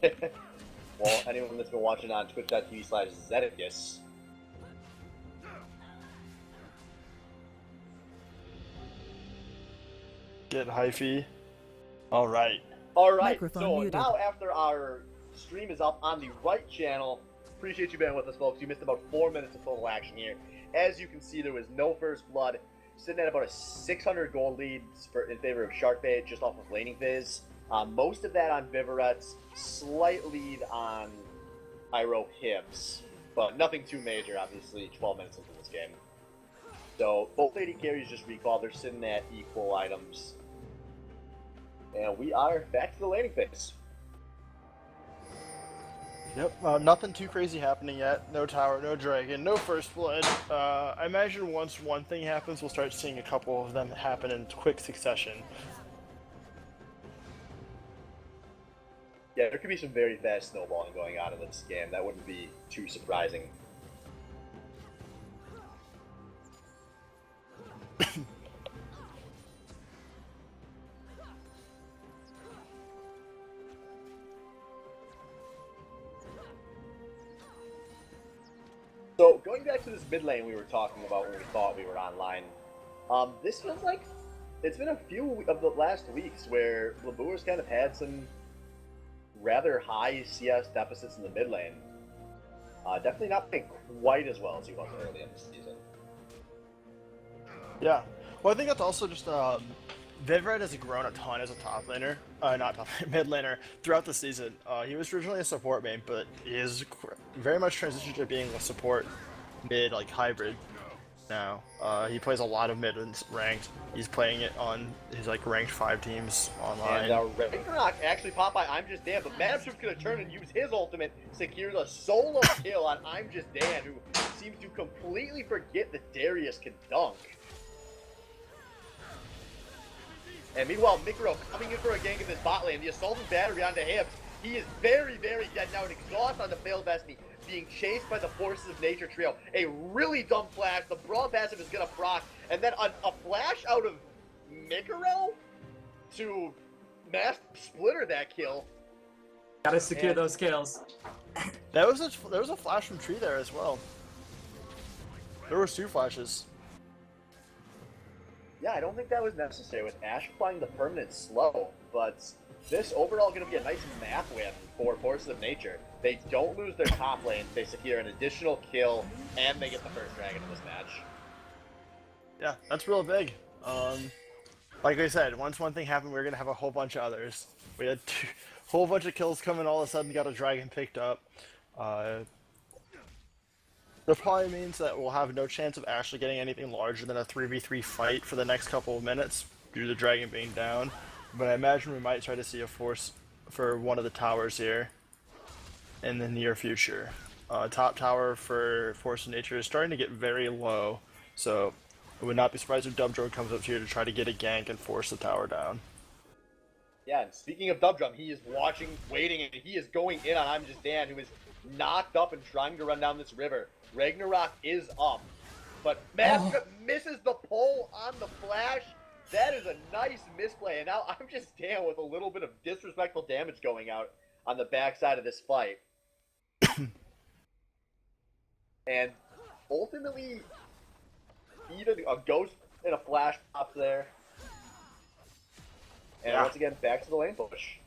Well, anyone that's been watching on twitch.tv/Zeticus. Get hyphy. All right. Alright, Microphone so muted. now after our stream is up on the right channel, appreciate you being with us, folks. You missed about 4 minutes of total action here. As you can see, there was no first blood. Sitting at about a 600 gold lead in favor of Sharkbait, just off of laning phase. Most of that on Vivaret's, slight lead on Iroh Hibbs, but nothing too major, obviously, 12 minutes into this game. So, both lady carries just recalled, they're sitting at equal items. And we are back to the laning phase. Yep, nothing too crazy happening yet. No tower, no dragon, no first blood. I imagine once one thing happens, we'll start seeing a couple of them happen in quick succession. Yeah, there could be some very fast snowballing going on in this game. That wouldn't be too surprising. So, going back to this mid lane we were talking about when we thought we were online, this feels like it's been a few of the last weeks where Labour's kind of had some rather high CS deficits in the mid lane. Definitely not playing quite as well as he was early in the season. Yeah. Well, I think that's also just Vivred has grown a ton as a top laner, not top mid laner throughout the season. He was originally a support main, but he is very much transitioned to being a support mid, like hybrid now. He plays a lot of mid and ranked. He's playing it on his like ranked 5 teams online. And Ragnarok actually popped by I'm Just Dan, but Madam Strip's gonna turn and use his ultimate, secure the solo kill on I'm Just Dan, who seems to completely forget that Darius can dunk. And meanwhile, Mikro coming in for a gank in this bot lane. The assault and battery onto Hibbs. He is very, very dead now. An exhaust on the failed Destiny, being chased by the forces of nature trio. A really dumb flash. The brawl passive is gonna proc, and then a flash out of Mikro to mass splitter that kill. Gotta secure those kills. There was a flash from Tree there as well. There was 2 flashes. Yeah, I don't think that was necessary with Ashe applying the permanent slow, but this overall going to be a nice math win for Forces of Nature. They don't lose their top lane, they secure an additional kill, and they get the first dragon in this match. Yeah, that's real big. Like I said, once one thing happened, we were gonna have a whole bunch of others. We had a whole bunch of kills coming, all of a sudden got a dragon picked up. That probably means that we'll have no chance of actually getting anything larger than a 3v3 fight for the next couple of minutes due to the dragon being down. But I imagine we might try to see a force for one of the towers here in the near future. Top tower for Force of Nature is starting to get very low, so I would not be surprised if Dubdrone comes up here to try to get a gank and force the tower down. Yeah, and speaking of Dubdrum, he is watching, waiting, and he is going in on I'm Just Dan, who is knocked up and trying to run down this river. Ragnarok is up, but Master misses the pole on the flash. That is a nice misplay, and now I'm Just Dan with a little bit of disrespectful damage going out on the backside of this fight. And ultimately, even a ghost and a flash pops there. And once again, back to the lane push.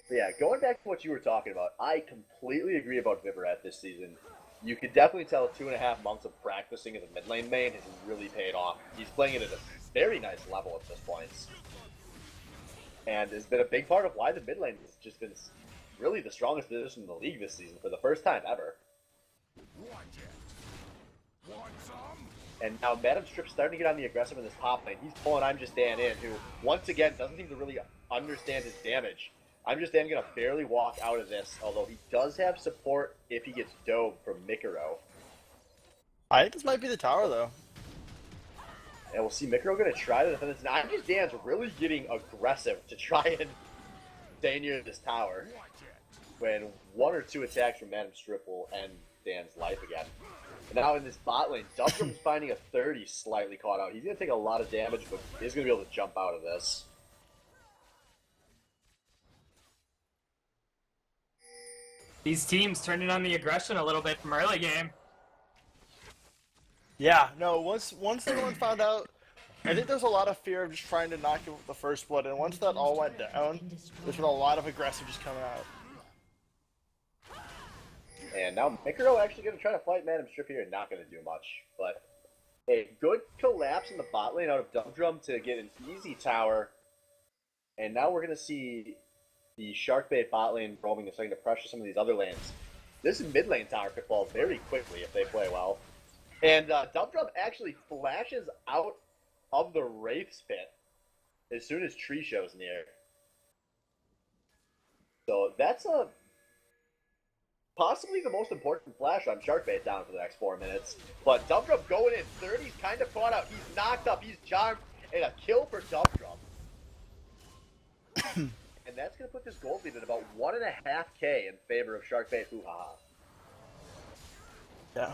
But yeah, going back to what you were talking about, I completely agree about Vivaret this season. You could definitely tell 2.5 months of practicing as a mid lane main has really paid off. He's playing it at a very nice level at this point. And has been a big part of why the mid lane has just been really the strongest position in the league this season for the first time ever. And now Madam Strip's starting to get on the aggressive in this top lane. He's pulling I'm Just Dan in, who, once again, doesn't seem to really understand his damage. I'm Just Dan gonna barely walk out of this, although he does have support if he gets dove from Mikro. I think this might be the tower, though. And we'll see Mikro gonna try to defend this. Now, I'm Just Dan's really getting aggressive to try and stay near this tower, when 1 or 2 attacks from Madam Strip will end Dan's life again. Now in this bot lane, Dubdrum's finding a 30 slightly caught out. He's going to take a lot of damage, but he's going to be able to jump out of this. These teams turning on the aggression a little bit from early game. Yeah, no, once everyone found out, I think there's a lot of fear of just trying to knock him with the first blood, and once that all went down, there's been a lot of aggressive just coming out. And now Mikuro actually going to try to fight Madam Strip here and not going to do much. But a good collapse in the bot lane out of Dubdrum to get an easy tower. And now we're going to see the Sharkbait bot lane roaming and starting to pressure some of these other lanes. This mid lane tower could fall very quickly if they play well. And Dubdrum actually flashes out of the Wraith's pit as soon as Tree shows near. So that's possibly the most important flash on Sharkbait down for the next 4 minutes. But Dubdrum going in, 30's kind of caught out. He's knocked up, he's charmed, and a kill for Dubdrum. And that's going to put this gold lead at about 1.5K in favor of Sharkbait HooHa. Yeah.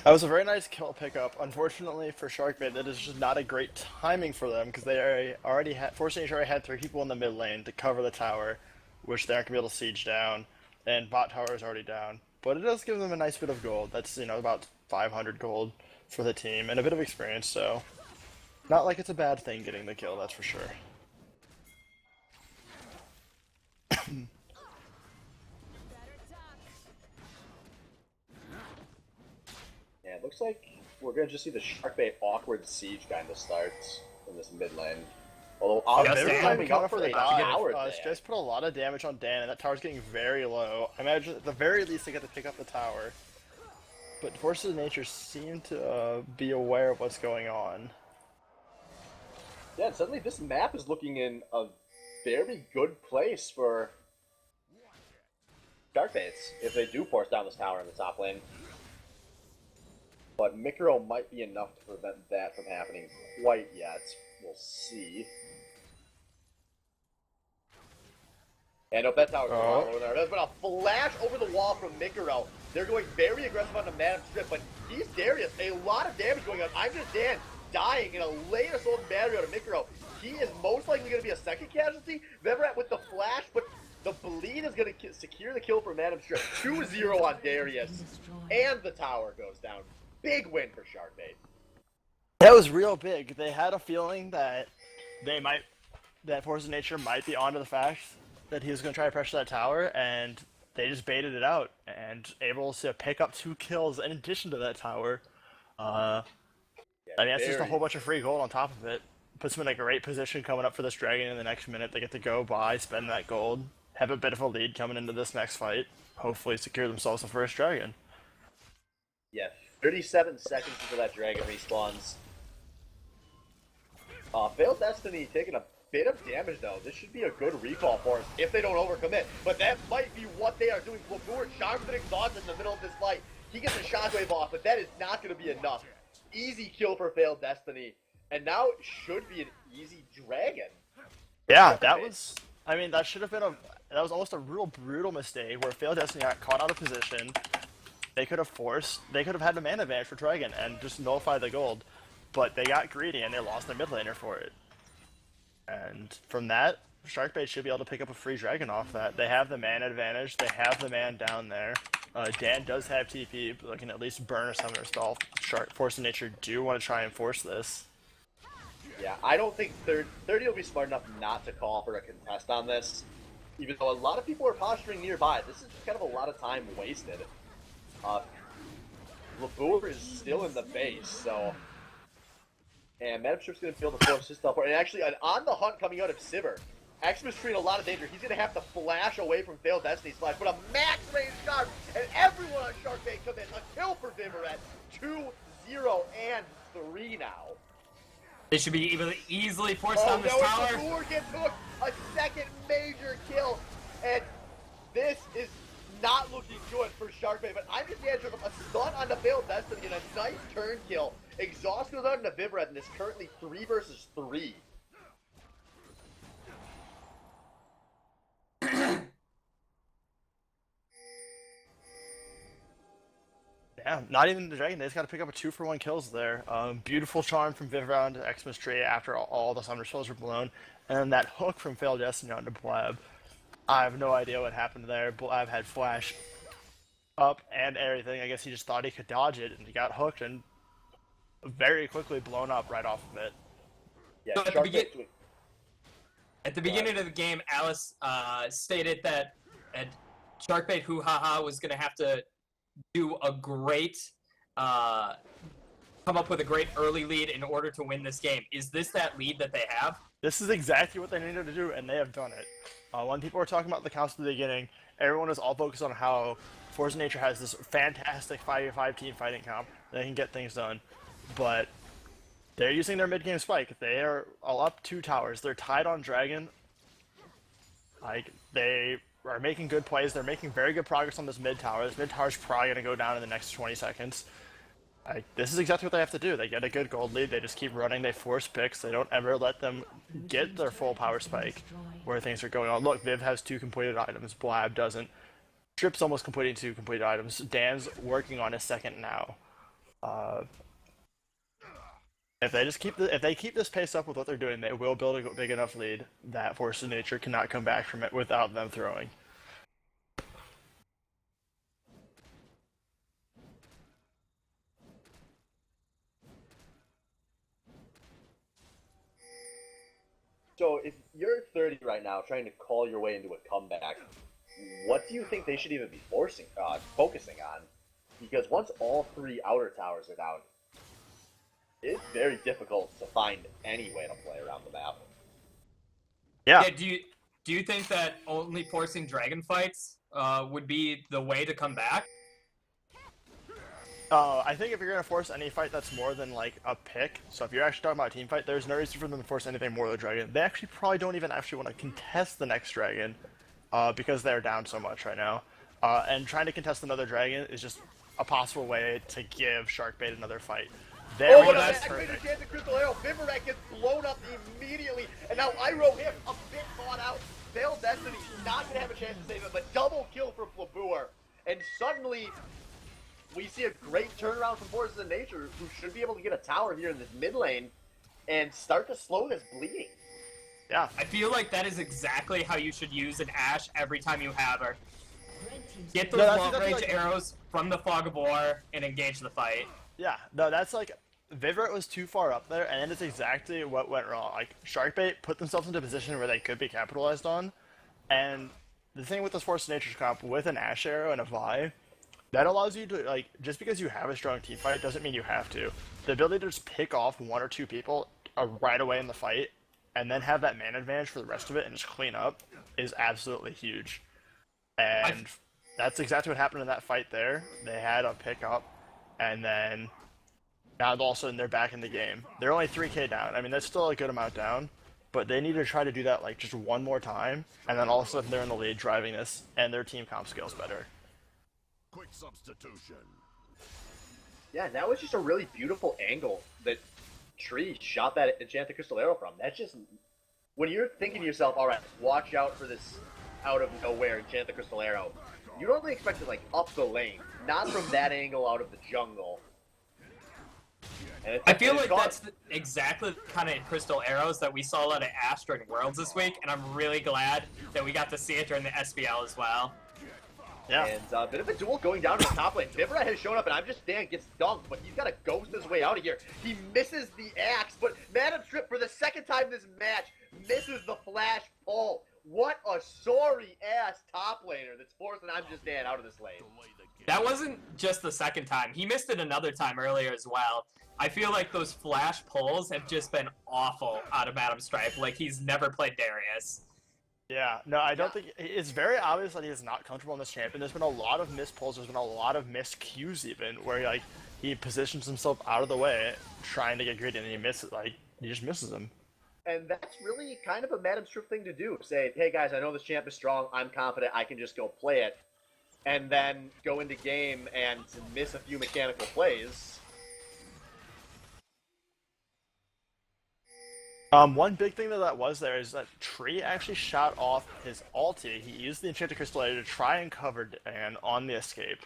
That was a very nice kill pickup. Unfortunately for Sharkbait, that is just not a great timing for them because they already had, Force already had 3 people in the mid lane to cover the tower, which they aren't going to be able to siege down, and bot tower is already down. But it does give them a nice bit of gold. That's, about 500 gold for the team and a bit of experience, so not like it's a bad thing getting the kill, that's for sure. Yeah, it looks like we're going to just see the Sharkbait awkward siege kind of start in this mid lane. Although, Just they're Dan climbing up for the the tower. just put a lot of damage on Dan, and that tower's getting very low. I imagine at the very least they get to pick up the tower. But Forces of Nature seem to be aware of what's going on. Yeah, and suddenly this map is looking in a very good place for Sharkbaits if they do force down this tower in the top lane. But Mikuro might be enough to prevent that from happening quite yet. We'll see. And up that tower goes all over there. There's been a flash over the wall from Mikuro. They're going very aggressive on the Madam Strip, but he's Darius. A lot of damage going on. I'm just Dan dying in a late assault battery out of Mikuro. He is most likely going to be a second casualty. Vevrat with the flash, but the bleed is going to secure the kill for Madam Strip. 2-0 on Darius. And the tower goes down. Big win for Sharkbait. That was real big. They had a feeling that that Force of Nature might be onto the fact that he was going to try to pressure that tower, and they just baited it out and able to pick up 2 kills in addition to that tower. I mean, that's just a whole bunch of free gold on top of it. Puts them in a great position coming up for this dragon in the next minute. They get to go buy, spend that gold, have a bit of a lead coming into this next fight, hopefully secure themselves the first dragon. Yeah, 37 seconds until that dragon respawns. Failed Destiny taking a bit of damage though. This should be a good recall for us if they don't overcommit. But that might be what they are doing. Labour charms and exhausted in the middle of this fight. He gets a shockwave off, but that is not going to be enough. Easy kill for Failed Destiny. And now it should be an easy dragon. Yeah, that was... I mean, that should have been that was almost a real brutal mistake where Failed Destiny got caught out of position. They could have had a mana advantage for Dragon and just nullify the gold. But they got greedy and they lost their mid laner for it. And from that, Sharkbait should be able to pick up a free dragon off that. They have the mana advantage, they have the man down there. Dan does have TP, but they can at least burn a summoner spell. Force of Nature do want to try and force this. Yeah, I don't think 30 will be smart enough not to call for a contest on this. Even though a lot of people are posturing nearby, this is kind of a lot of time wasted. Labour is still in the base, so... And Madam Strip's going to be able to force his stuff. And actually, on the hunt coming out of Sivir, Aximus treating a lot of danger. He's going to have to flash away from Failed Destiny's flash, but a max range charge, and everyone on Sharkbait come in. A kill for Vivaret. 2-0 and 3 now. They should be easily forced down this tower. Labour gets hooked. A second major kill. And this is not looking good for Sharkbait, but I'm just answering a stun on the Failed Destiny and a nice turn kill. Exhaust goes out into Vivaret, and it's currently 3 versus 3. Yeah, not even the Dragon. They just got to pick up a 2-for-1 kills there. Beautiful charm from Viv around to Xmas Tree after all the Thunder Spells were blown. And then that hook from Failed Destiny onto Blab. I have no idea what happened there. Blab had flash up and everything. I guess he just thought he could dodge it, and he got hooked and very quickly blown up right off of it. Yeah, So Shark at the beginning of the game, Alice stated that Sharkbait HooHa was going to have to do a great, come up with a great early lead in order to win this game. Is this that lead that they have? This is exactly what they needed to do, and they have done it. When people were talking about the counts at the beginning, everyone was all focused on how Force of Nature has this fantastic 5v5 team fighting comp. They can get things done, but they're using their mid-game spike. They are all up 2 towers. They're tied on Dragon. Like, they are making good plays. They're making very good progress on this mid tower. This mid tower is probably going to go down in the next 20 seconds. Like, this is exactly what they have to do. They get a good gold lead. They just keep running. They force picks. They don't ever let them get their full power spike where things are going on. Look, Viv has 2 completed items. Blab doesn't. Trip's almost completing 2 completed items. Dan's working on his second now. If they keep this pace up with what they're doing, they will build a big enough lead that Force of Nature cannot come back from it without them throwing. So if you're 30 right now, trying to call your way into a comeback, what do you think they should even be focusing on? Because once all 3 outer towers are down, it's very difficult to find any way to play around the map. Yeah. Do you think that only forcing dragon fights would be the way to come back? I think if you're going to force any fight that's more than, like, a pick, so if you're actually talking about a team fight, there's no reason for them to force anything more than a dragon. They actually probably don't even actually want to contest the next dragon, because they're down so much right now. And trying to contest another dragon is just a possible way to give Sharkbait another fight. There we go, that's perfect. Chance of Crystal Arrow. Vivorak gets blown up immediately, and now Iroh him a bit thought out. Veiled Destiny not going to have a chance to save him, but double kill from Flabour. And suddenly, we see a great turnaround from Forces of Nature, who should be able to get a tower here in this mid lane and start to slow this bleeding. Yeah. I feel like that is exactly how you should use an Ashe every time you have her. Get those long-range arrows from the Fog of War and engage the fight. Yeah, no, that's like, Vivert was too far up there, and it's exactly what went wrong. Like, Sharkbait put themselves into a position where they could be capitalized on, and the thing with this Force of Nature's comp, with an Ashe Arrow and a Vi, that allows you to, like, just because you have a strong team fight doesn't mean you have to. The ability to just pick off 1 or 2 people right away in the fight, and then have that man advantage for the rest of it and just clean up, is absolutely huge. And that's exactly what happened in that fight there. They had a pick up, and then now all of a sudden they're back in the game. They're only 3k down. I mean, that's still a good amount down, but they need to try to do that, like, just one more time, and then all of a sudden they're in the lead driving this, and their team comp scales better. Quick substitution. Yeah, that was just a really beautiful angle that Tree shot that Enchanted Crystal Arrow from. That's just, when you're thinking to yourself, alright, watch out for this out of nowhere Enchanted Crystal Arrow, you don't really expect it, like, up the lane, not from that angle out of the jungle. I feel like that's exactly the kind of crystal arrows that we saw out of Ashe during Worlds this week, and I'm really glad that we got to see it during the SBL as well. Yeah. And a bit of a duel going down to the top lane. Vivra has shown up, and I'm just Dan gets dunked, but he's got to ghost his way out of here. He misses the axe, but Madam Strip, for the second time this match, misses the flash pull. What a sorry-ass top laner that's forcing I'm just Dan out of this lane. That wasn't just the second time. He missed it another time earlier as well. I feel like those flash pulls have just been awful out of Madam Stripe. Like, he's never played Darius. Yeah, no, I don't think... It's very obvious that he is not comfortable in this champion. There's been a lot of missed pulls. There's been a lot of missed Qs even, where, like, he positions himself out of the way, trying to get greedy, and he misses, like, he just misses him. And that's really kind of a Madam Strip thing to do. Say, hey guys, I know this champ is strong, I'm confident, I can just go play it. And then go into game and miss a few mechanical plays. One big thing that was there is that Tree actually shot off his ulti. He used the Enchanted Crystal Arrow to try and cover Dan on the escape.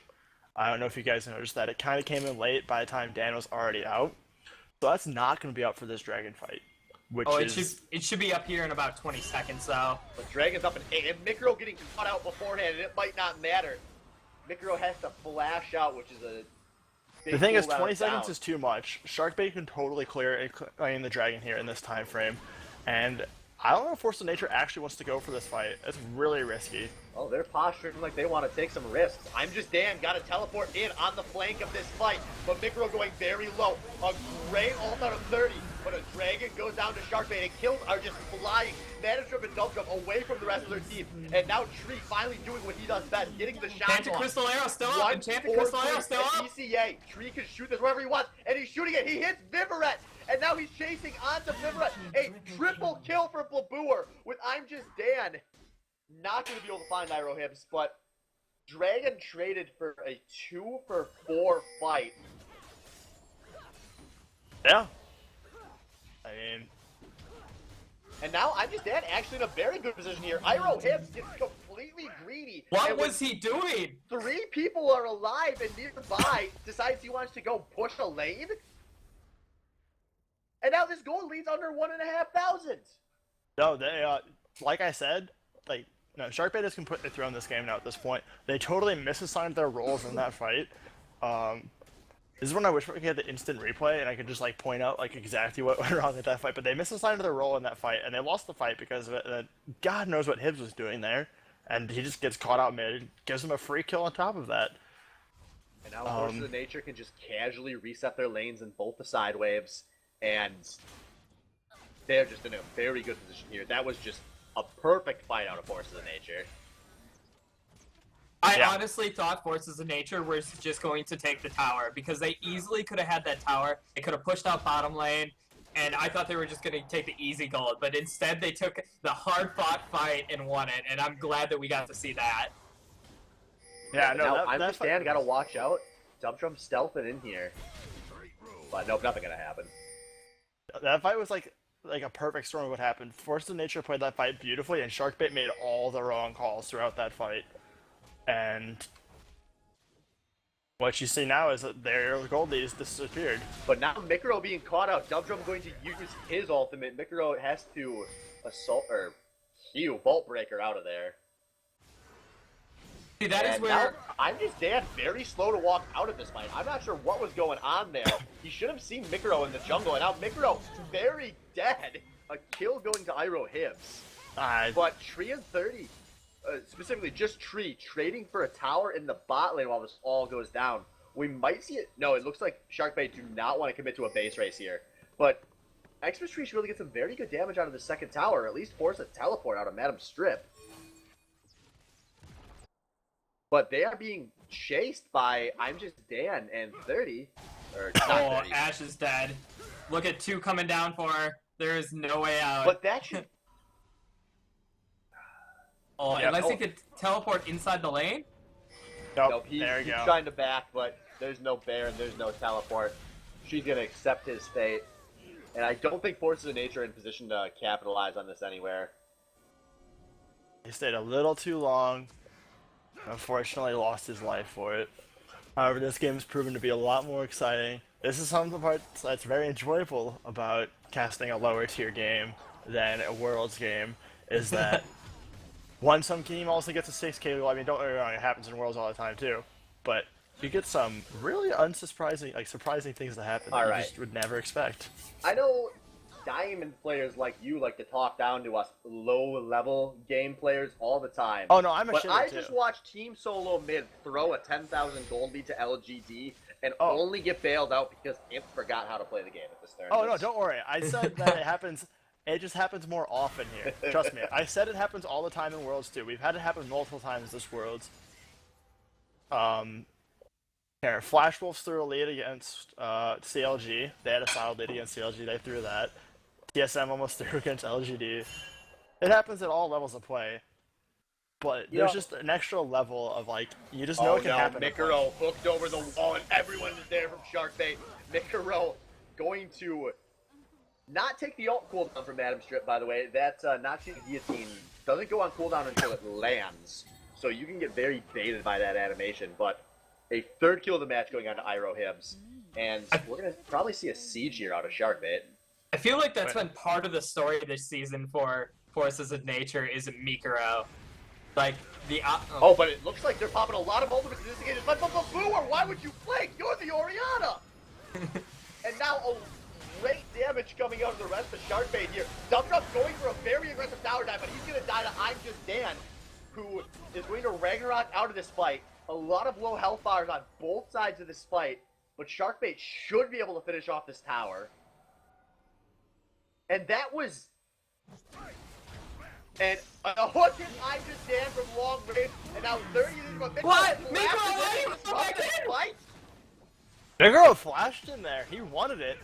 I don't know if you guys noticed that. It kind of came in late by the time Dan was already out. So that's not going to be up for this dragon fight. Which Oh, is... it should be up here in about 20 seconds, though. But Dragon's up, and Mikro getting caught out beforehand, and it might not matter. Mikro has to flash out, which is a big The thing is, cooldown 20 seconds down. is too much. Sharkbait can totally clear the dragon here in this time frame. And I don't know if Force of Nature actually wants to go for this fight. It's really risky. Oh, they're posturing like they want to take some risks. I'm just Dan, got to teleport in on the flank of this fight, but Mikro going very low. A great ult out of 30, but a dragon goes down to Sharkbait, and kills are just flying. Management and Dump Jump away from the rest of their team, and now Tree finally doing what he does best, getting the shot Enchanted off. Crystal Arrow still up! Enchanted Crystal Arrow still up! ECA, Tree can shoot this wherever he wants, and he's shooting it. He hits Vivaret, and now he's chasing onto Vivaret. A triple kill for Blaboor with I'm Just Dan. Not going to be able to find Iroh Hibbs, but Dragon traded for a 2-for-4 fight. Yeah. I mean... And now I'm Just Dan actually in a very good position here. Iroh Hibbs gets completely greedy. What and was he doing? 3 people are alive and nearby, decides he wants to go push a lane. And now this goal leads under 1,500. No, they, like I said, like, no, Sharkbait is completely thrown this game now at this point. They totally misassigned their roles in that fight. This is when I wish we had the instant replay and I could just, like, point out, like, exactly what went wrong with that fight. But they misassigned their role in that fight, and they lost the fight because of it. And God knows what Hibbs was doing there. And he just gets caught out mid, gives him a free kill on top of that. And now Forces of Nature can just casually reset their lanes in both the side waves, and they're just in a very good position here. That was just a perfect fight out of Forces of Nature. I honestly thought Forces of Nature was just going to take the tower, because they easily could have had that tower. They could have pushed out bottom lane, and I thought they were just going to take the easy gold. But instead, they took the hard-fought fight and won it, and I'm glad that we got to see that. Yeah, no, now, that Just Dan, gotta watch out. Dump Drum stealthing in here. But nope, nothing gonna happen. That fight was like a perfect storm of what happened. Force of Nature played that fight beautifully, and Sharkbait made all the wrong calls throughout that fight. And what you see now is that their gold lead has disappeared. But now Mikro being caught out, Dump Drum going to use his ultimate. Mikro has to assault or heal Vault Breaker out of there. See, that is And where now, I'm Just Dan very slow to walk out of this fight. I'm not sure what was going on there. He should have seen Mikro in the jungle, and now Mikro very dead. A kill going to Iroh Hibbs. But Tree and 30, specifically just Tree, trading for a tower in the bot lane while this all goes down. We might see it. No, it looks like Sharkbait do not want to commit to a base race here. But Xmas Tree should really get some very good damage out of the second tower, or at least force a teleport out of Madam Strip. But they are being chased by I'm Just Dan and 30. Or not 30. Ash is dead. Look at 2 coming down for her. There is no way out. But that should... Unless he could teleport inside the lane? Nope, he's there you go. trying to back, but there's no bear and there's no teleport. She's going to accept his fate. And I don't think Forces of Nature are in position to capitalize on this anywhere. He stayed a little too long. Unfortunately, lost his life for it. However, this game has proven to be a lot more exciting. This is some of the parts that's very enjoyable about casting a lower tier game than a Worlds game, is that one, some team also gets a 6k goal. I mean, don't get me wrong, it happens in Worlds all the time too, but you get some really surprising things that happen that you just would never expect. I know Diamond players like you like to talk down to us low-level game players all the time. Oh no, I'm a But shitter I too. just watched Team Solo Mid throw a 10,000 gold lead to LGD and only get bailed out because Imp forgot how to play the game at this turn. Oh no, don't worry. I said that it happens. It just happens more often here. Trust me. I said it happens all the time in Worlds too. We've had it happen multiple times this Worlds. Here, Flash Wolves threw a lead against CLG. They had a solid lead against CLG. They threw that. TSM almost threw against LGD. It happens at all levels of play. But there's just an extra level of, like, you just know it can happen. Mikaro hooked over the wall and everyone is there from Sharkbait. Mikaro going to not take the ult cooldown from Madam Strip, by the way. That Nazi Guillotine doesn't go on cooldown until it lands. So you can get very baited by that animation, but a third kill of the match going on to Iroh Hibbs. And we're going to probably see a siege here out of Sharkbait. I feel like that's been part of the story this season for Forces of Nature is Mikuro. Like, the... Oh, but it looks like they're popping a lot of ultimates in this game. But Booer, why would you flank? You're the Oriana! And now a great damage coming out of the rest of Sharkbait here. Dubdrup's going for a very aggressive tower dive, but he's going to die to I'm Just Dan, who is going to Ragnarok out of this fight. A lot of low health bars on both sides of this fight, but Sharkbait should be able to finish off this tower. And that was... And a hook is I'm Just Dan from long range, and now 30 is going to... What? Mikuro, Mikuro flashed in there. He wanted it.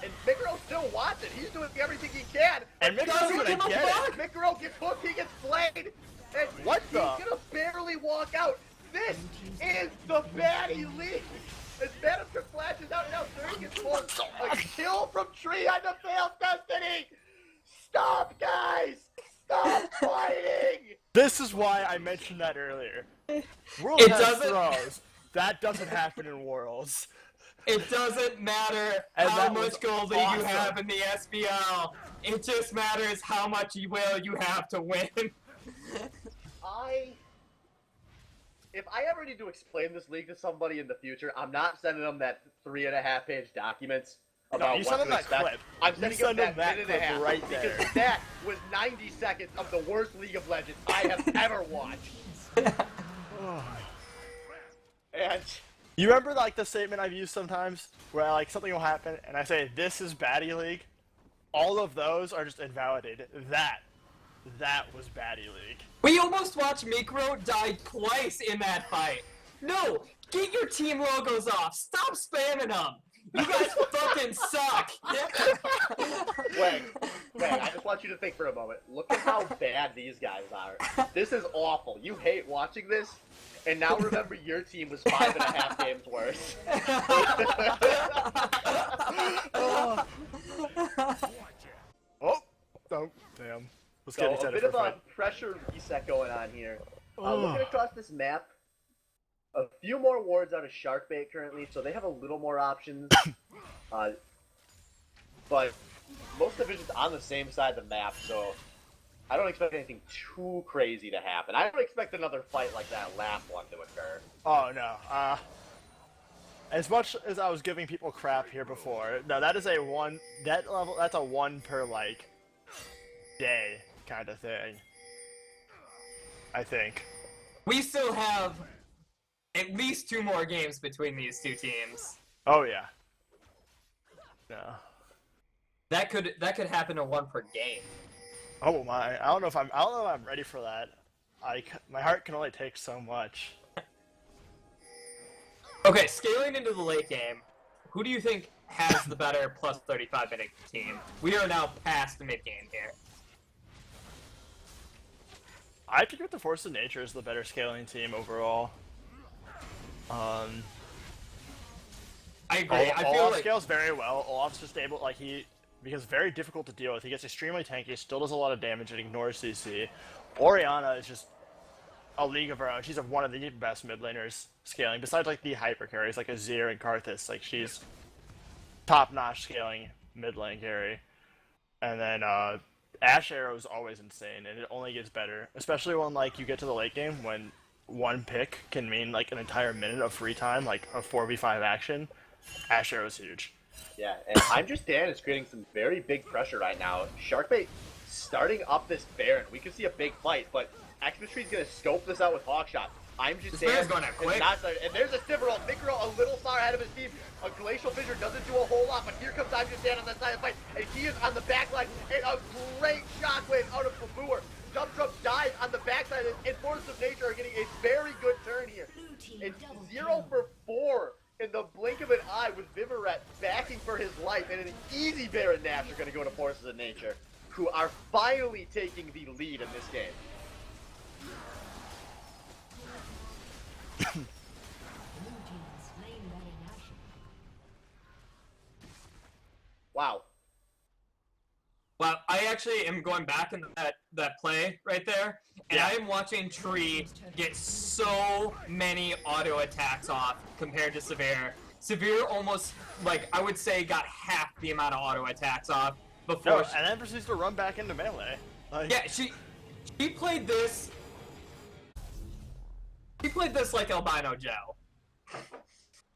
And Mikuro still wants it. He's doing everything he can. And Mikuro's gonna get it. Mikuro gets hooked, he gets flayed. And What he's the? gonna barely walk out. This is the baddie league. As Madison flashes out, now 30 gets forced. A kill from Tree on the failed Destiny. Stop, guys. Stop fighting. This is why I mentioned that earlier. World It has doesn't- throws. That doesn't happen in Worlds. It doesn't matter And how that was much gold lead awesome. you have in the SBL. It just matters how much will you have to win. If I ever need to explain this league to somebody in the future, I'm not sending them that 3.5-page documents about you what send to them that expect. clip. I'm You sending send them them that that minute and a clip half right there. because that was 90 seconds of the worst League of Legends I have ever watched. And You remember like the statement I've used sometimes where like something will happen and I say this is Baddie League? All of those are just invalidated. That was Baddie League. We almost watched Mikuro die twice in that fight. No, get your team logos off. Stop spamming them. You guys fucking suck. Wait, I just want you to think for a moment. Look at how bad these guys are. This is awful. You hate watching this, and now remember your team was 5.5 games worse. Oh, damn. Let's So get a each other bit for of a a fight. pressure reset going on here. Oh. Looking across this map, a few more wards out of Sharkbait currently, so they have a little more options. But most divisions on the same side of the map, so I don't expect anything too crazy to happen. I don't expect another fight like that last one to occur. Oh no. As much as I was giving people crap here before, no, that is a one. That level, that's a one per like day kind of thing. I think. We still have at least 2 more games between these two teams. Oh yeah. No. That could happen to 1 per game. Oh my! I don't know if I'm ready for that. My heart can only take so much. Okay, scaling into the late game, who do you think has the better plus 35-minute team? We are now past the mid-game here. I think with the Force of Nature is the better scaling team overall. I agree. I feel Olaf like scales very well. Olaf's just able, because very difficult to deal with. He gets extremely tanky, still does a lot of damage, and ignores CC. Oriana is just a league of her own. She's one of the best mid laners scaling, besides like the hyper carries like Azir and Karthus. Like she's top-notch scaling mid lane carry. And then Ashe Arrow is always insane, and it only gets better, especially when like you get to the late game when one pick can mean like an entire minute of free time, like a 4v5 action. Ashe Arrow is huge. Yeah, and I'm Just Dan is creating some very big pressure right now. Sharkbait starting up this Baron. We could see a big fight, but Xmitree's going to scope this out with Hawkshot. I'm Just This Dan. Baron's going out quick. And there's a Sivir. Mikro a little far ahead of his team. A Glacial Fissure doesn't do a whole lot, but here comes I'm Just Dan on that side of the fight, and he is on the back line. And a great shockwave out of Babur. Jump dies on the backside, and Forces of Nature are getting a very good turn here. It's 0 for 4 in the blink of an eye with Vivaret backing for his life, and an easy Baron Nash are going to go to Forces of Nature, who are finally taking the lead in this game. Wow. Well, I actually am going back into that play right there, and I am watching Tree get so many auto attacks off compared to Severe. Severe almost, like, I would say got half the amount of auto attacks off before. No, and then proceeds to run back into melee. Like, Yeah, she played this. She played this like Albino Joe.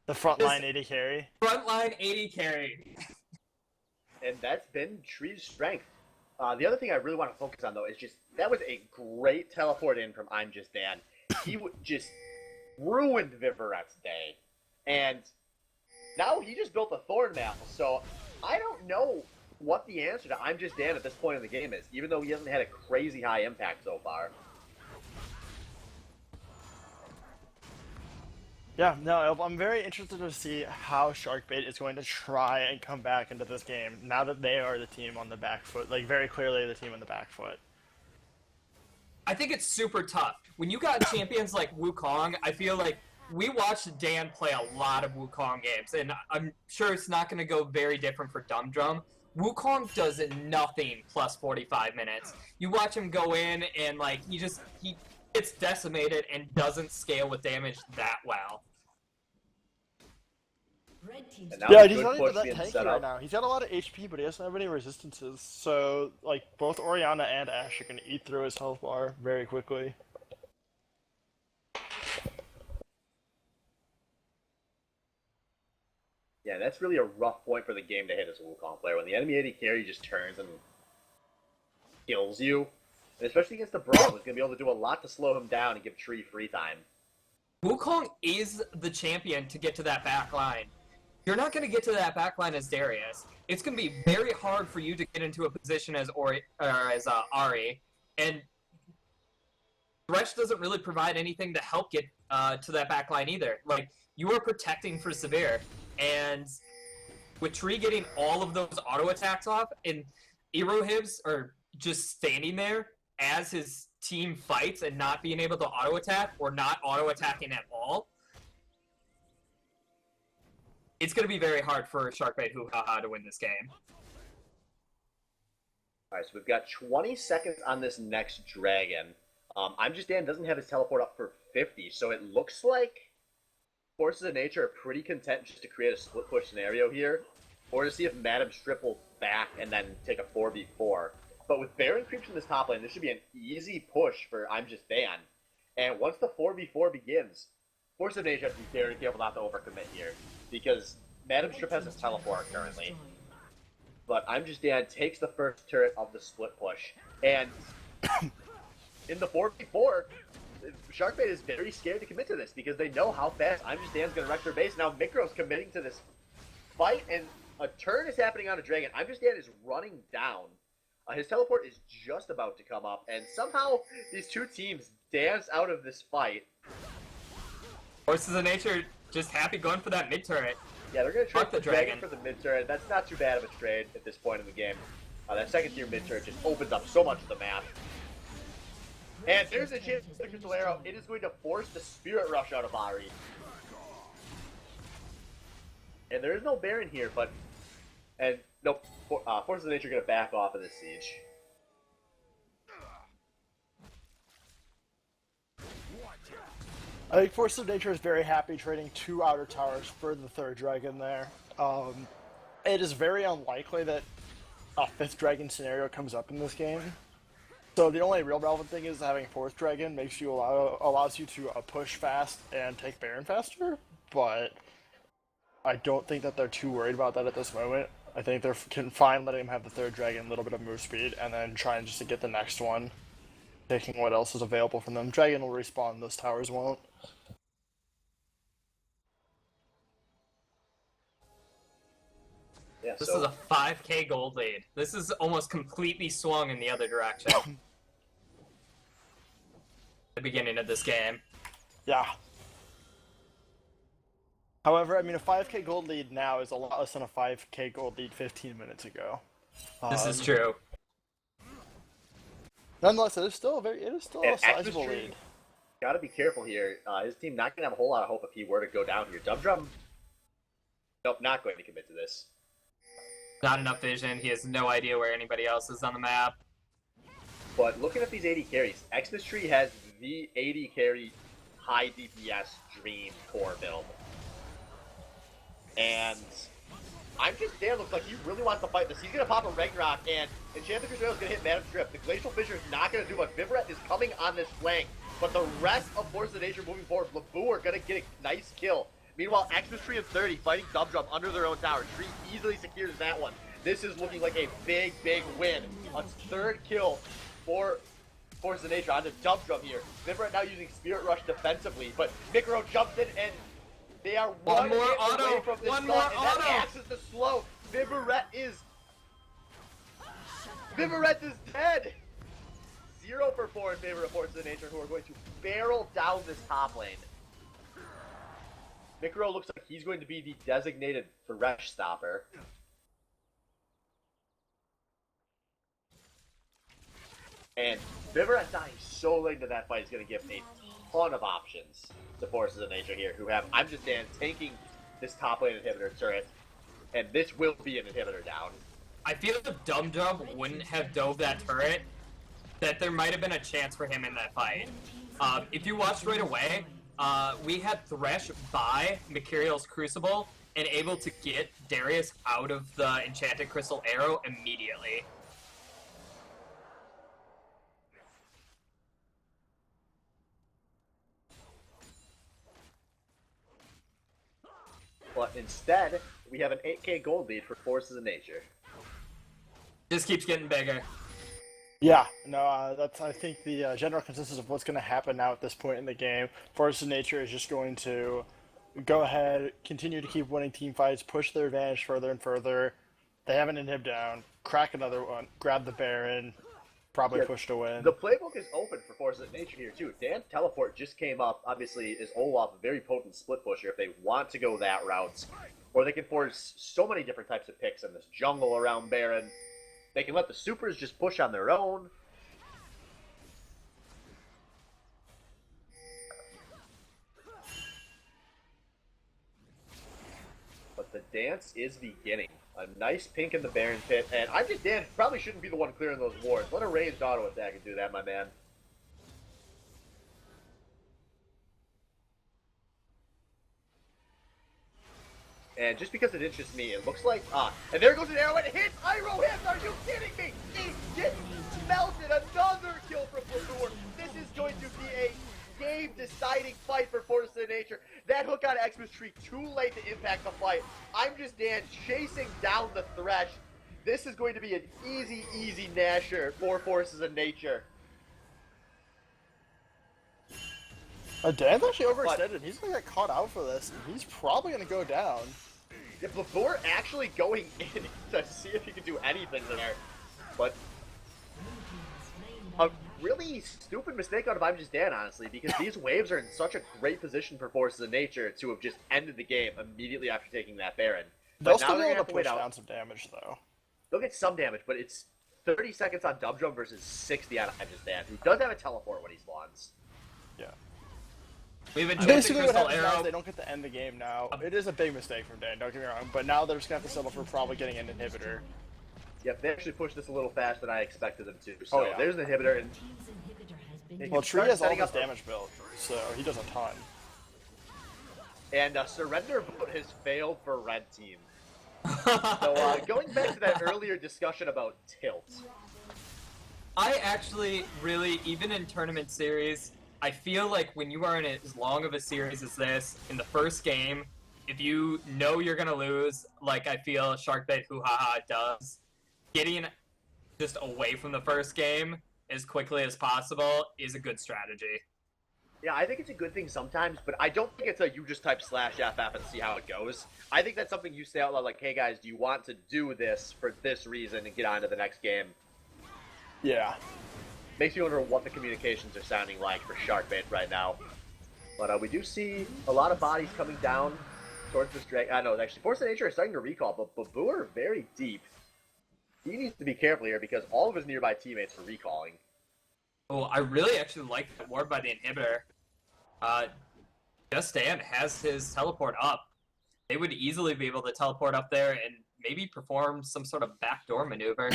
the frontline 80 carry. Frontline 80 carry. And that's been Tree's strength. The other thing I really want to focus on, though, is just that was a great teleport in from I'm Just Dan. He just ruined Vivaret's day. And now he just built a Thorn map, so I don't know what the answer to I'm Just Dan at this point in the game is, even though he hasn't had a crazy high impact so far. Yeah, no, I'm very interested to see how Sharkbait is going to try and come back into this game now that they are the team on the back foot, like very clearly the team on the back foot. I think it's super tough. When you got champions like Wukong, I feel like we watched Dan play a lot of Wukong games, and I'm sure it's not going to go very different for Dum Drum. Wukong does nothing plus 45 minutes. You watch him go in, and like he gets decimated and doesn't scale with damage that well. Yeah, he's not even that tanky right now. He's got a lot of HP, but he doesn't have any resistances. So, like, both Orianna and Ashe are going to eat through his health bar very quickly. Yeah, that's really a rough point for the game to hit as a Wukong player. When the enemy AD carry just turns and kills you, and especially against the Brawl, who's going to be able to do a lot to slow him down and give Tree free time. Wukong is the champion to get to that back line. You're not going to get to that back line as Darius. It's going to be very hard for you to get into a position as Ari, and Thresh doesn't really provide anything to help get to that back line either. Like, you are protecting for Severe, and with Tree getting all of those auto attacks off, and Irohibs are just standing there as his team fights and not being able to auto attack or not auto attacking at all, it's going to be very hard for Sharkbait HooHa to win this game. Alright, so we've got 20 seconds on this next dragon. I'm Just Dan doesn't have his teleport up for 50, so it looks like Forces of Nature are pretty content just to create a split push scenario here, or to see if Madam Strip will back and then take a 4v4. But with Baron creeps in this top lane, this should be an easy push for I'm Just Dan. And once the 4v4 begins, Forces of Nature have to be very careful not to overcommit here, because Madam Strip has his teleport currently. But I'm Just Dan takes the first turret of the split push, and in the 4v4, Sharkbait is very scared to commit to this because they know how fast I'm Just Dan's going to wreck their base. Now Mikro's committing to this fight, and a turn is happening on a dragon. I'm Just Dan is running down. His teleport is just about to come up, and somehow these two teams dance out of this fight. Forces of Nature just happy going for that mid turret. Yeah, they're going to trade the dragon for the mid turret. That's not too bad of a trade at this point in the game. That second tier mid turret just opens up so much of the map. And there's a chance for the Crystal Arrow. It is going to force the Spirit Rush out of Ari. And there is no Baron here, but... And, nope. Forces of Nature are going to back off of this siege. I think Force of Nature is very happy trading 2 outer towers for the 3rd dragon there. It is very unlikely that a 5th dragon scenario comes up in this game. So the only real relevant thing is having 4th dragon makes you allows you to push fast and take Baron faster, but I don't think that they're too worried about that at this moment. I think they're fine letting him have the 3rd dragon, a little bit of move speed, and then trying just to get the next one, taking what else is available from them. Dragon will respawn, those towers won't. Yeah, This is a 5k gold lead. This is almost completely swung in the other direction. The beginning of this game. Yeah. However, I mean, a 5k gold lead now is a lot less than a 5k gold lead 15 minutes ago. This is true. Nonetheless, it is still a sizable lead. Gotta be careful here. His team not gonna have a whole lot of hope if he were to go down here. Dum Drum, nope, not going to commit to this. Not enough vision. He has no idea where anybody else is on the map. But looking at these AD carries, Xmas Tree has the AD carry high DPS dream core build. And Dan looks like he really wants to fight this. He's going to pop a Ragnarok, and Enchanted Crusader is going to hit Madam Strip. The Glacial Fissure is not going to do much. Vivaret is coming on this flank, but the rest of Forces of Nature moving forward, Labu are going to get a nice kill. Meanwhile, Xmas Tree and 30 fighting Dub Drum under their own tower. Tree easily secures that one. This is looking like a big, big win. A third kill for Forces of Nature on the Dub Drum here. Vivaret now using Spirit Rush defensively, but Mikro jumps in and they are one more hit auto. away from this One stun, more and that auto. acts as the slow. Vivaret is dead. 0 for 4 in favor of Forces of Nature, who are going to barrel down this top lane. Mikro looks like he's going to be the designated Thresh stopper. And Vivaret dying so late into that fight is going to give a ton of options to Forces of Nature here, who have I'm Just Dan tanking this top lane inhibitor turret, and this will be an inhibitor down. I feel if Dum Dum wouldn't have dove that turret, that there might have been a chance for him in that fight. If you watched right away, we had Thresh buy Mercurial's Crucible and able to get Darius out of the Enchanted Crystal Arrow immediately. But instead, we have an 8k gold lead for Forces of Nature. Just keeps getting bigger. Yeah, no, that's I think the general consensus of what's going to happen now at this point in the game. Forces of Nature is just going to go ahead, continue to keep winning team fights, push their advantage further and further. They have an inhib down, crack another one, grab the Baron, probably push to win. The playbook is open for Forces of Nature here too. Dan's teleport just came up. Obviously, is Olaf a very potent split pusher if they want to go that route, or they can force so many different types of picks in this jungle around Baron. They can let the supers just push on their own. But the dance is beginning. A nice pink in the Baron pit, and I'm Just Dan probably shouldn't be the one clearing those wards. Let a ranged auto attack and do that, my man. And just because it interests me, it looks like and there goes an arrow and it hits Iroh hits. Are you kidding me? He gets melted. Another kill from Labour. This is going to be a game-deciding fight for Forces of Nature. That hook on Xmas Tree too late to impact the fight. I'm Just Dan chasing down the Thresh. This is going to be an easy Nasher for Forces of Nature. Dan's actually overextended. He's going to get caught out for this. He's probably going to go down. If Labour actually going in to see if he can do anything there, but a really stupid mistake out of I'm Just Dan, honestly, because these waves are in such a great position for Forces of Nature to have just ended the game immediately after taking that Baron. They'll But now still be they're able gonna to have push to wait down out. some damage, though. They'll get some damage, but it's 30 seconds on Dub Drum versus 60 on I'm Just Dan, who does have a teleport when he spawns. Yeah. We have a Basically, what Crystal happens now Arrow. is they don't get to end the game now. It is a big mistake from Dan, don't get me wrong, but now they're just going to have to settle for probably getting an inhibitor. Yep, they actually pushed this a little faster than I expected them to. So yeah. there's an inhibitor, and they Well, can Tree start has all setting this up a- damage built, so he does a ton. And Surrender Vote has failed for Red Team. So going back to that earlier discussion about tilt. I actually really, even in tournament series, I feel like when you are in as long of a series as this, in the first game, if you know you're going to lose, like I feel Sharkbait HooHa does, getting just away from the first game as quickly as possible is a good strategy. Yeah, I think it's a good thing sometimes, but I don't think it's a you just type /FF and see how it goes. I think that's something you say out loud, like, hey guys, do you want to do this for this reason and get on to the next game? Yeah. Makes you wonder what the communications are sounding like for Sharkbait right now. But we do see a lot of bodies coming down towards this drag. No, actually, Force of Nature is starting to recall, but Babu are very deep. He needs to be careful here because all of his nearby teammates are recalling. Oh, I really actually like that ward by the inhibitor. Just Dan has his teleport up. They would easily be able to teleport up there and maybe perform some sort of backdoor maneuver.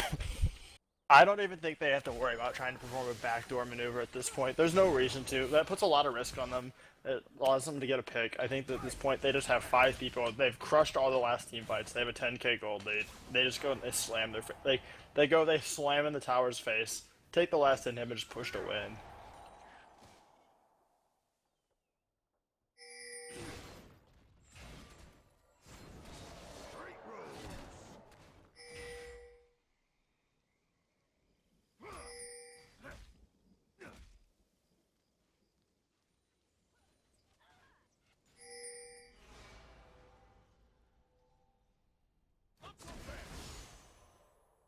I don't even think they have to worry about trying to perform a backdoor maneuver at this point. There's no reason to. That puts a lot of risk on them. It allows them to get a pick. I think that at this point they just have 5 people. They've crushed all the last team fights. They have a 10k gold lead. They just go and they slam their they slam in the tower's face, take the last hit, and just push to win.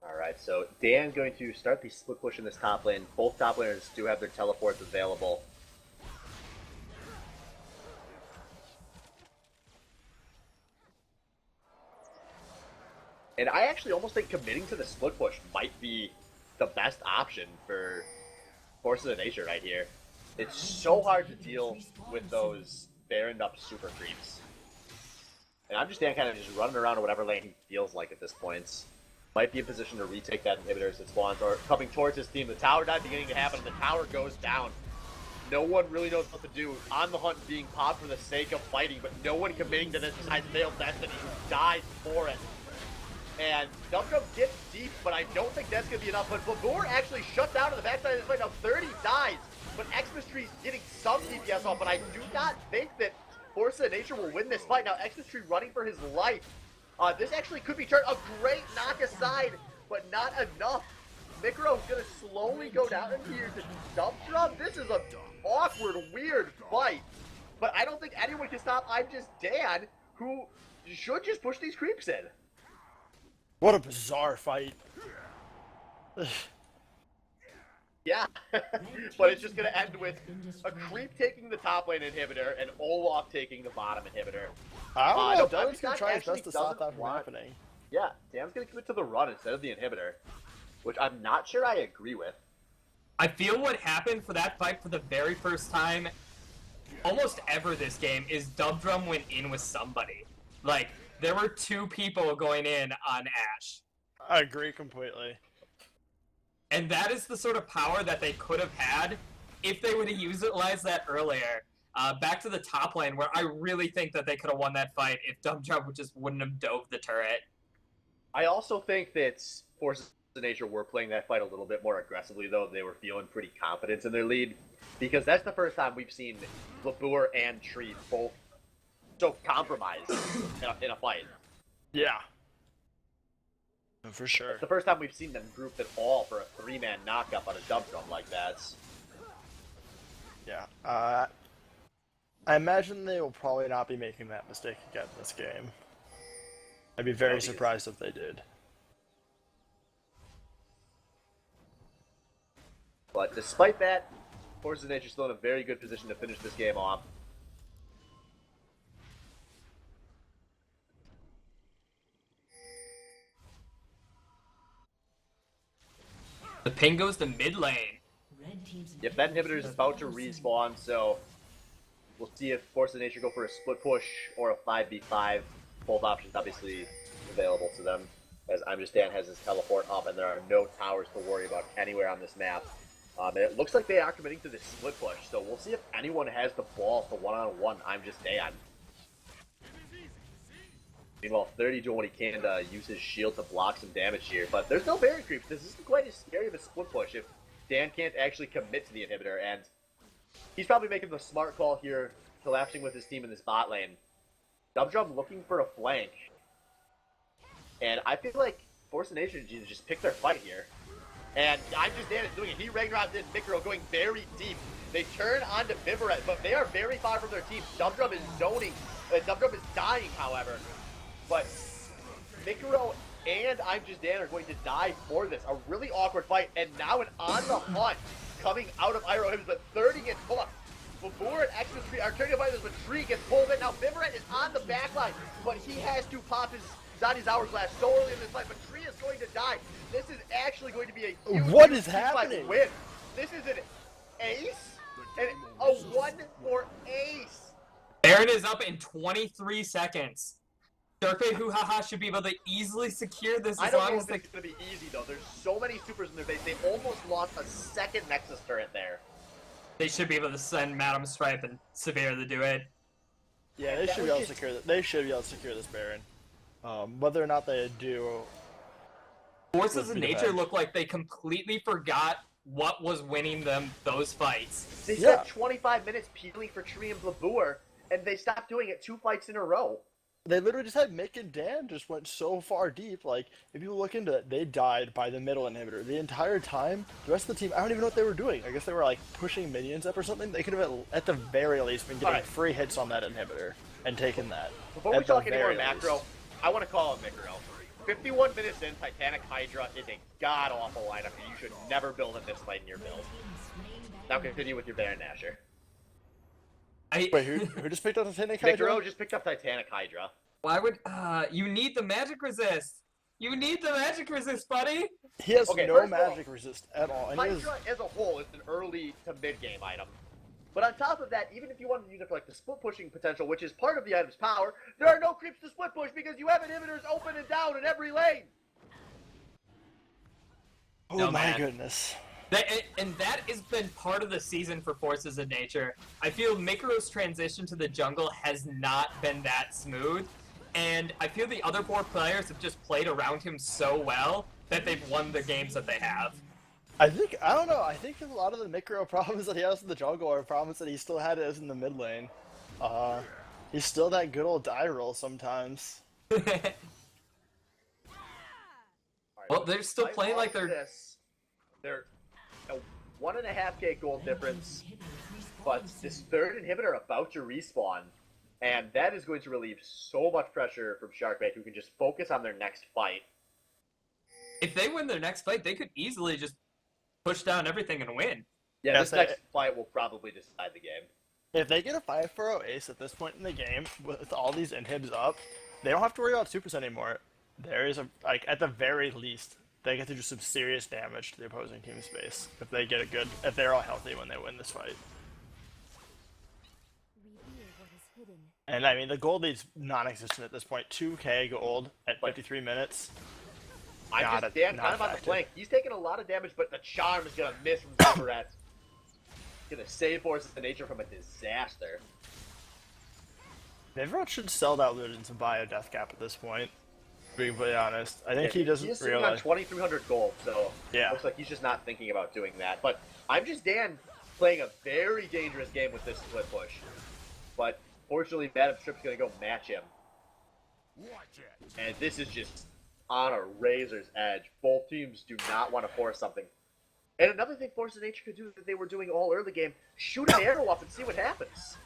Alright, so Dan's going to start the split push in this top lane. Both top laners do have their teleports available. And I actually almost think committing to the split push might be the best option for Forces of Nature right here. It's so hard to deal with those Baroned up super creeps. And I'm just Dan kind of just running around in whatever lane he feels like at this point. Might be in position to retake that inhibitor as it spawns, or coming towards his team. The tower dive beginning to happen, and the tower goes down. No one really knows what to do. On the hunt being popped for the sake of fighting, but no one committing to this besides Veiled Destiny, who dies for it. And Dum-Dum gets deep, but I don't think that's going to be enough. But Vavor actually shut down on the backside of this fight. Now 30 dies, but Xmas Tree's getting some DPS off, but I do not think that Force of Nature will win this fight. Now Xmas Tree running for his life. This actually could be turned a great knock aside, but not enough. Micro's gonna slowly go down in here to Dum-Dum. This is a awkward, weird fight, but I don't think anyone can stop I'm Just Dan, who should just push these creeps in. What a bizarre fight. Yeah, but it's just gonna end with a creep taking the top lane inhibitor and Olaf taking the bottom inhibitor. I don't know, no, Dan's gonna try his best to stop that from want- happening. Yeah, Dan's gonna commit to the run instead of the inhibitor, which I'm not sure I agree with. I feel what happened for that fight for the very first time almost ever this game is Dum-Dum went in with somebody. Like, there were 2 people going in on Ashe. I agree completely. And that is the sort of power that they could have had if they would have utilized that earlier. Back to the top lane, where I really think that they could have won that fight if Dum-Dum just wouldn't have dove the turret. I also think that Forces of Nature were playing that fight a little bit more aggressively, though. They were feeling pretty confident in their lead, because that's the first time we've seen Labur and Tree both so compromised in a fight. Yeah. For sure. It's the first time we've seen them group at all for a 3-man knockup on a Dum-Dum like that. Yeah. I imagine they will probably not be making that mistake again this game. I'd be very surprised if they did. But despite that, Forces of Nature still in a very good position to finish this game off. The ping goes to mid lane. Yep, that inhibitor is about to respawn, so we'll see if Force of Nature go for a split push or a 5v5. Both options obviously available to them, as I'm Just Dan has his teleport up, and there are no towers to worry about anywhere on this map. And it looks like they are committing to this split push, so we'll see if anyone has the ball to one-on-one I'm Just Dan. Meanwhile, 30 doing what he can to use his shield to block some damage here, but there's no Baron creeps. This isn't quite as scary of a split push if Dan can't actually commit to the inhibitor, and he's probably making the smart call here, collapsing with his team in this bot lane. Dum-Dum looking for a flank, and I feel like Force of Nature just picked their fight here. And I'm Just Dan is doing it. He Ragnarok did Micro going very deep. They turn onto Vivaret, but they are very far from their team. Dum-Dum is zoning. Dum-Dum is dying, however. But Micro and I'm Just Dan are going to die for this. A really awkward fight, and now an on the hunt coming out of Iroh Hims, but 30 gets pulled up. Vavor and Xmas Tree are turning to fight this, but Tree gets pulled in. Now Vivaret is on the backline, but he has to pop his Zadi's Hourglass so early in this fight, but Tree is going to die. This is actually going to be a huge What is team fight happening? win. This is an ace, and a 1 for ace. Baron is up in 23 seconds. Sharkbait HooHa should be able to easily secure this I as don't long know as if they. it's going to be easy, though. There's so many supers in their base. They almost lost a second Nexus turret there. They should be able to send Madam Stripe and Severe to do it. Yeah, they That should be was able to secure. They should be able to secure this Baron. Whether or not they do. Forces of Would be Nature depends. look like they completely forgot what was winning them those fights. They Yeah. spent 25 minutes peeling for Tree and Blabour, and they stopped doing it 2 fights in a row. They literally just had Mick and Dan just went so far deep. Like, if you look into it, they died by the middle inhibitor. The entire time, the rest of the team, I don't even know what they were doing. I guess they were, like, pushing minions up or something. They could have, at the very least, been getting Alright. free hits on that inhibitor and taken that. Before we At the talk any more very macro, least. I want to call it Micro. 51 minutes in, Titanic Hydra is a god-awful lineup, and you should never build it this late in your build. Now continue with your Baron Nashor. Wait, who just picked up the Titanic Hydra? Micro just picked up Titanic Hydra. Why would you need the magic resist? You need the magic resist, buddy. He has Okay, no first of all, magic resist at all. And he is, Hydra as a whole is an early to mid-game item. But on top of that, even if you wanted to use it for like the split pushing potential, which is part of the item's power, there are no creeps to split push because you have inhibitors open and down in every lane. oh No, my man. goodness. And that has been part of the season for Forces of Nature. I feel Mikaro's transition to the jungle has not been that smooth, and I feel the other 4 players have just played around him so well that they've won the games that they have. I don't know, I think a lot of the micro problems that he has in the jungle are problems that he still had as in the mid lane. He's still that good old die roll sometimes. Alright, Well, they're still I playing like lost they're. this. They're a 1.5k gold difference, but this third inhibitor about to respawn, and that is going to relieve so much pressure from Sharkbait, who can just focus on their next fight. If they win their next fight, they could easily just push down everything and win. Yeah, Yes, this next fight will probably decide the game. If they get a 5-4-0 ace at this point in the game, with all these inhibs up, they don't have to worry about supers anymore. There is at the very least, they get to do some serious damage to the opposing team's base if they get if they're all healthy when they win this fight. And I mean, the gold lead's non-existent at this point. 2k gold at 53 minutes. I Not just a- stand not kind of on the effective. flank. He's taking a lot of damage, but the charm is gonna miss from Zipperette. Gonna save Forces of Nature from a disaster. Everyone should sell that loot into bio death cap at this point. To be completely honest, I think he doesn't He's sitting on realize. 2,300 gold, so Yeah. looks like he's just not thinking about doing that. But I'm just Dan playing a very dangerous game with this split push. But fortunately, Madam Strip's gonna go match him, Watch it. and this is just on a razor's edge. Both teams do not want to force something. And another thing Forces of Nature could do that they were doing all early game, shoot an arrow up and see what happens.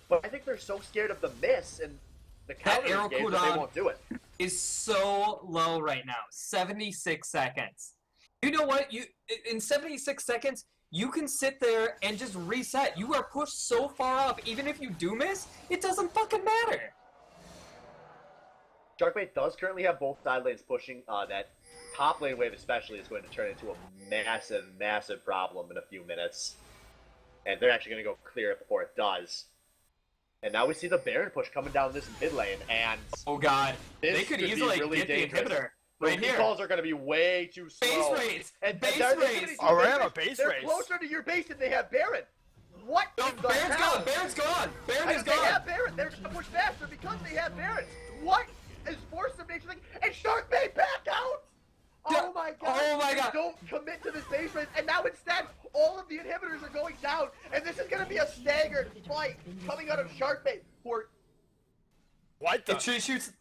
But I think they're so scared of the miss and the counter arrow game that cooldown- they won't do it. Is so low right now. 76 seconds. You know what? In 76 seconds, you can sit there and just reset. You are pushed so far up, even if you do miss, it doesn't fucking matter. Sharkbait does currently have both side lanes pushing. That top lane wave especially is going to turn into a massive, massive problem in a few minutes. And they're actually going to go clear it before it does. And now we see the Baron push coming down this mid lane, and Oh god. this They could be easily really get dangerous. the inhibitor. The Right here. recalls are going to be way too slow. Base race! And Base they're race! gonna do Oh, we're base on a race. base They're race. closer to your base than they have Baron. What? No, in the Baron's hell? gone! Baron's gone! Baron I is mean, they have gone! Baron. They're going to push faster because they have Baron. What is Force of Nature like? And Sharkbait back out! Yeah. Oh my god! Oh my They god. don't commit to this base race, and now instead, all of the inhibitors are going down, and this is going to be a staggered fight coming out of Sharkbait, who are What The the? tree shoots.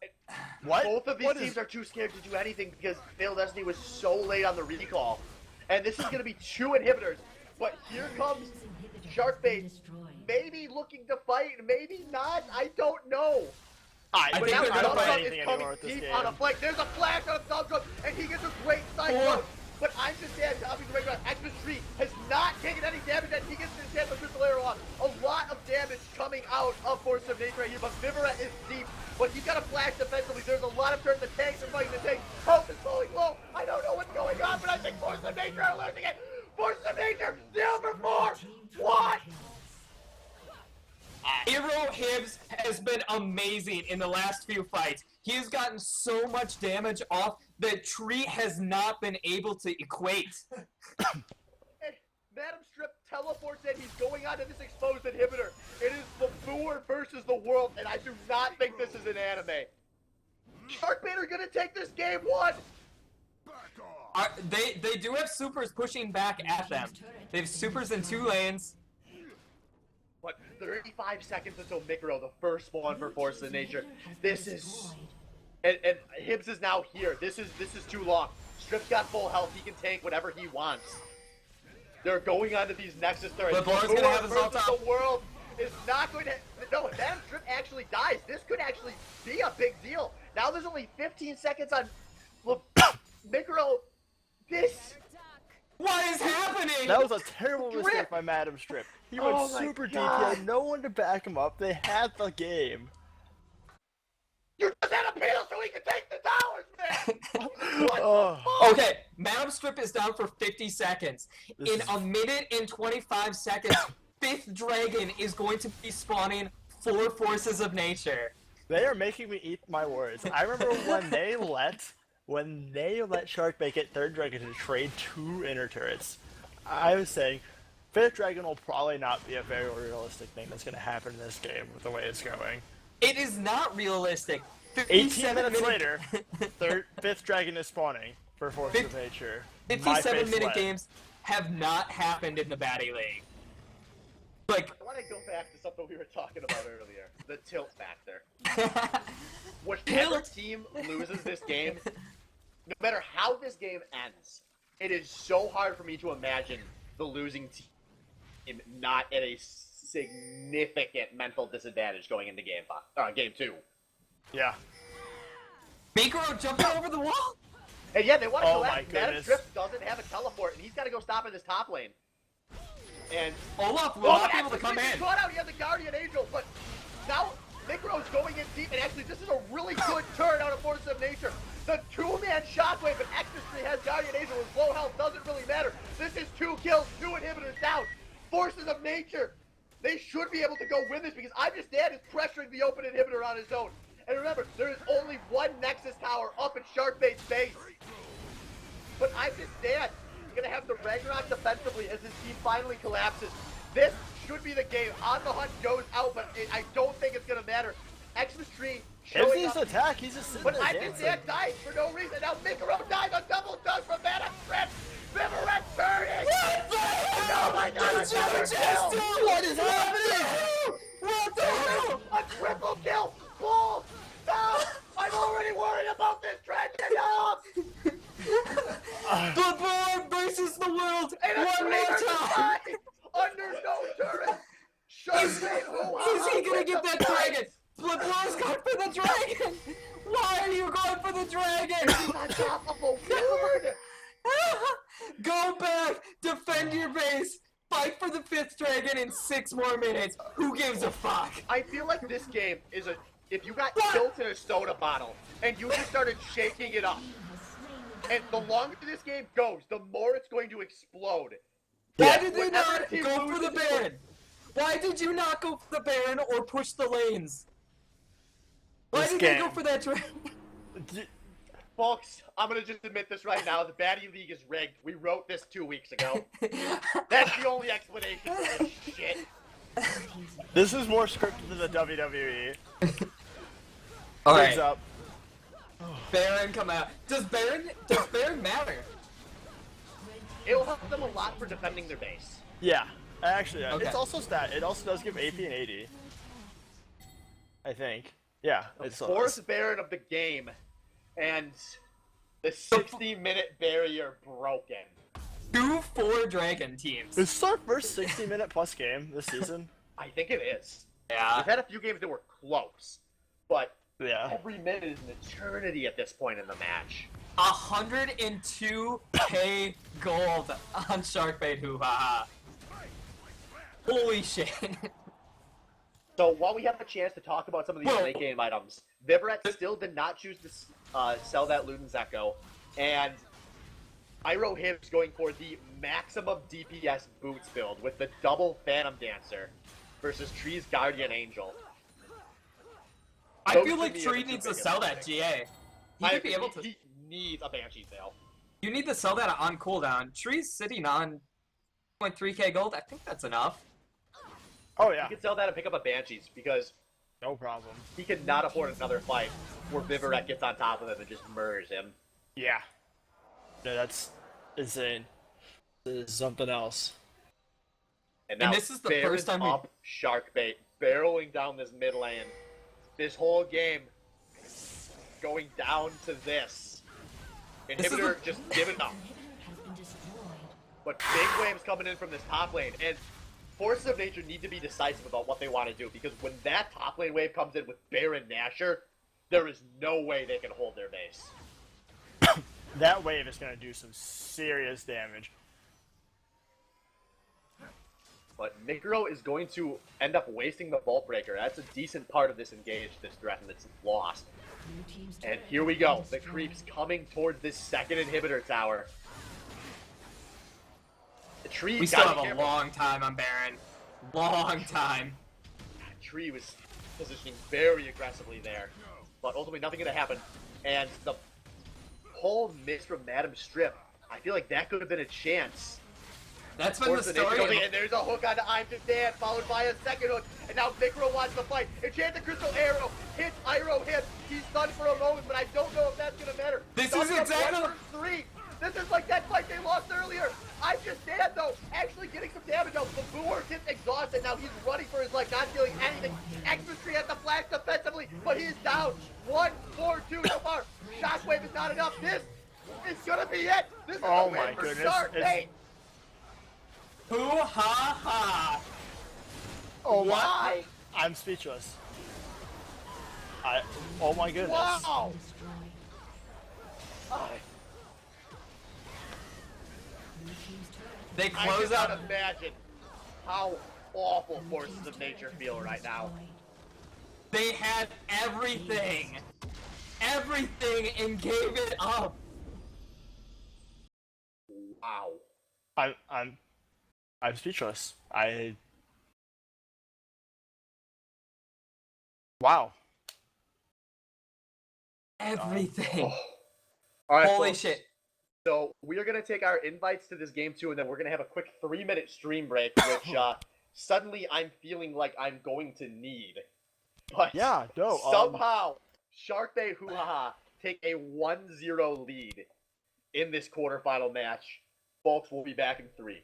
What? both of these What teams is- are too scared to do anything because Fail Destiny was so late on the recall. And this is going to be 2 inhibitors. But here comes Sharkbait, maybe looking to fight, maybe not. I don't know. I But think now they're gonna Dub fight Dub anything is coming anymore with this deep game. on a flank. There's a flash on a Dub Dub, and he gets a great side Oh. throw. But I'm just saying, obviously, the regular Xmas Tree has not taken any damage, and he gets the chance with Crystal Arrow on. A lot of damage coming out of Force of Nature right here, but Vivaret is deep. But he's got a flash defensively. There's a lot of turns. The tanks are fighting the tanks. Health is falling low. I don't know what's going on, but I think Force of Nature are losing it. Force of Nature, number 4. What? Hero Hibbs has been amazing in the last few fights. He has gotten so much damage off that Tree has not been able to equate. Madam Strip teleports in. He's going onto this exposed inhibitor. It is the Boer versus the world, and I do not think this is an anime. Sharkbait are gonna take this game 1. They do have supers pushing back at them. They have supers in 2 lanes. But 35 seconds until Mikro, the first one for Force of Nature. This is, and Hibbs is now here. This is too long. Strip's got full health. He can tank whatever he wants. They're going on to these Nexus turrets. But Boer's gonna have his ult up. The world is not going to. No, if Madam Strip actually dies, this could actually be a big deal. Now there's only 15 seconds on Mikro. This. What is happening? That was a terrible mistake by Madam Strip. He went Oh my super deep. He God. had no one to back him up. They had the game. You just had a peel so he could take the towers, man. What Oh. the fuck? Okay, Madam Strip is down for 50 seconds. In a minute and 25 seconds, 5th Dragon is going to be spawning 4 Forces of Nature. They are making me eat my words. I remember when they let Sharkbait get 3rd Dragon to trade 2 inner turrets. I was saying 5th Dragon will probably not be a very realistic thing that's going to happen in this game with the way it's going. It is not realistic. 18 minutes later, 5th Dragon is spawning for Force of Nature. 57-minute games have not happened in the Batty League. Like, I want to go back to something we were talking about earlier. The tilt factor. Whichever team loses this game, no matter how this game ends, it is so hard for me to imagine the losing team not at a significant mental disadvantage going into game 2. Yeah. Mikro jumping over the wall? And yeah, they want to Oh collapse. my Madam goodness. Strip doesn't have a teleport, and he's got to go stop in this top lane. And Olaf will not be able to come in. Caught out. He has the Guardian Angel, but now Mikro's going in deep, and actually this is a really good turn out of Force of Nature. The 2-man shockwave, but Extra has Guardian Angel with low health, doesn't really matter. This is 2 kills, 2 inhibitors down. Forces of Nature, they should be able to go win this because I'm Just Dad is pressuring the open inhibitor on his own. And remember, there is only 1 Nexus tower up at Sharkbait's base. But I'm Just Dad gonna have the Ragnarok defensively as his team finally collapses. This should be the game. On the Hunt goes out, but I don't think it's gonna matter. Xmas Tree showing If he's up. attack, he's just sitting But there I'm Just dancing. Dad dies for no reason. Now Mikro dies on double dunk from Madam Strip. Vivaret turning. Oh my God! Another kill. What is happening? What the hell? A triple kill. Bull. No. I'm already worried about this tragedy. The board versus the world And a one more time. Under no turret. Sharkbait, Is he gonna get that dragon? Blibbor's going for the dragon. Why are you going for the dragon? On top of a ward. Go back, defend your base, fight for the 5th dragon in 6 more minutes. Who gives a fuck? I feel like this game is if you got killed in a soda bottle and you just started shaking it up, and the longer this game goes, the more it's going to explode. Why did they Whenever not a team go for the loses, Baron? Why did you not go for the Baron or push the lanes? Why This did game. they go for that dragon? Folks, I'm gonna just admit this right now. The Batty League is rigged. We wrote this 2 weeks ago. That's the only explanation for this shit. This is more scripted than the WWE. Alright, Heads up. Baron come out. Does Baron matter? It'll help them a lot for defending their base. Yeah. Actually, Okay. it's also stat. It also does give AP and AD. I think. Yeah. It's Fourth Baron of the game, and the 60-minute barrier broken. 2 4-dragon teams. This is our first 60-minute plus game this season. I think it is. Yeah. We've had a few games that were close, but Yeah. every minute is an eternity at this point in the match. 102k gold on Sharkbait HooHa. Holy shit. So while we have a chance to talk about some of these Well- late game items, Vivaret still did not choose to sell that Luden's Echo, and Iro Hibbs going for the maximum DPS boots build with the double Phantom Dancer versus Tree's Guardian Angel. I Those feel to like me are Tree the two needs to biggest sell that things. GA. He I could be agree. able to. He needs a Banshee sale. You need to sell that on cooldown. Tree's sitting on 0.3k gold. I think that's enough. Oh yeah, He could sell that and pick up a Banshees because no problem. he could not afford another fight where Vivaret gets on top of him and just murders him. Yeah. No, that's insane. This is something else. And now this is the Baron's first time we- up Sharkbait, barreling down this mid lane. This whole game going down to this. This is Inhibitor the- just giving up. But big waves coming in from this top lane, and Forces of Nature need to be decisive about what they want to do, because when that top lane wave comes in with Baron Nashor, there is no way they can hold their base. That wave is going to do some serious damage. But Micro is going to end up wasting the Vault Breaker. That's a decent part of this engage that's threatened that's lost. And here we go. The creeps coming towards this second inhibitor tower. The tree We still have a long time on Baron. Long time. Tree was positioning very aggressively there. But ultimately nothing gonna happen. And the whole miss from Madam Strip, I feel like that could have been a chance. That's been the Forces of Nature story. goes in, and there's a hook onto I'm Just Dan, followed by a second hook. And now Micro wants to fight. Enchanted Crystal Arrow hits Iroh hit. He's stunned for a moment, but I don't know if that's gonna matter. This Stunned is from exactly- 1 versus 3. This is like that fight they lost earlier. I'm Just Dan, though, actually getting some damage out. The Boer gets exhausted. Now he's running for his life, not feeling anything. Extra Tree has to flash defensively, but he's down. 1, 4, 2 so far. Shockwave is not enough. This is gonna be it. This is Oh a win my for goodness. Shark Bait. HooHa. Oh my! Why? I'm speechless. Oh my goodness. Wow. They I close cannot out. imagine how awful Forces of Nature feel right now. They had everything. Everything and gave it up. Wow. I'm speechless. Wow. Everything. All right, Holy folks. shit. So we are going to take our invites to this game too, and then we're going to have a quick 3-minute stream break, which suddenly I'm feeling like I'm going to need. But Yeah, no. somehow Sharkbait HooHa take a 1-0 lead in this quarterfinal match. Folks, we'll be back in 3.